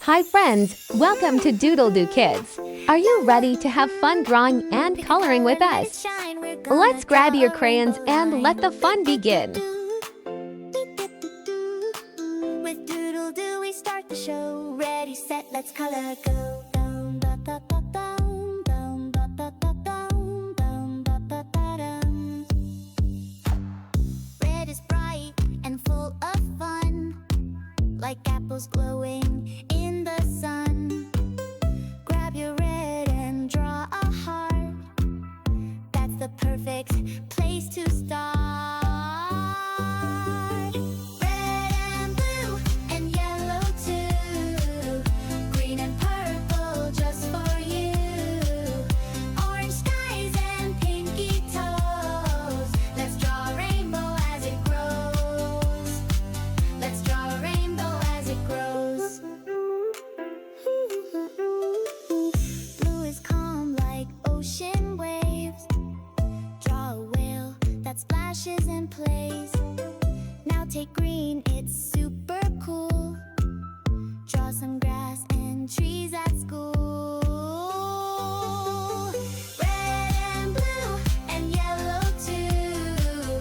Hi friends, welcome to DoodleDoo Kids. Are you ready to have fun drawing and coloring with us? Let's grab your crayons and let the fun begin. With DoodleDoo we start the show. Ready, set, let's color, go. Dum, da, da, da, dum, dum, da, da, da, dum, dum, da, da, da, dum. Red is bright and full of fun, like apples glowing in the sun. Grab your red and draw a heart. That's the perfect place to start. Red and blue and yellow too. Green and purple just for you. Orange skies and pinky toes. Let's draw a rainbow as it grows. Let's draw a rainbow as it grows. Blue is calm like ocean waves. Draw a whale that splashes and plays. Now take green, it's super cool. Draw some grass and trees at school. Red and blue and yellow too.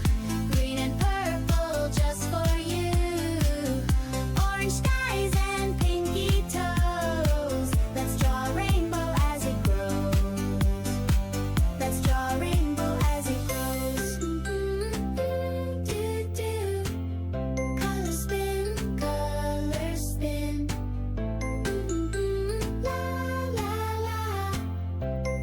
Green and purple just for you. Orange skies and pinky toes. Let's draw a rainbow as it grows. Let's draw a rainbow as it grows. Do-do. Color spin, color spin. La, la, la.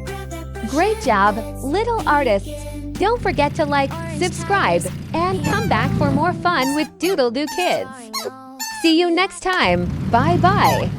Grab that brush Great and job, let's little artists. begin. Don't forget to like, subscribe, and come back for more fun with DoodleDoo Kids. See you next time. Bye-bye.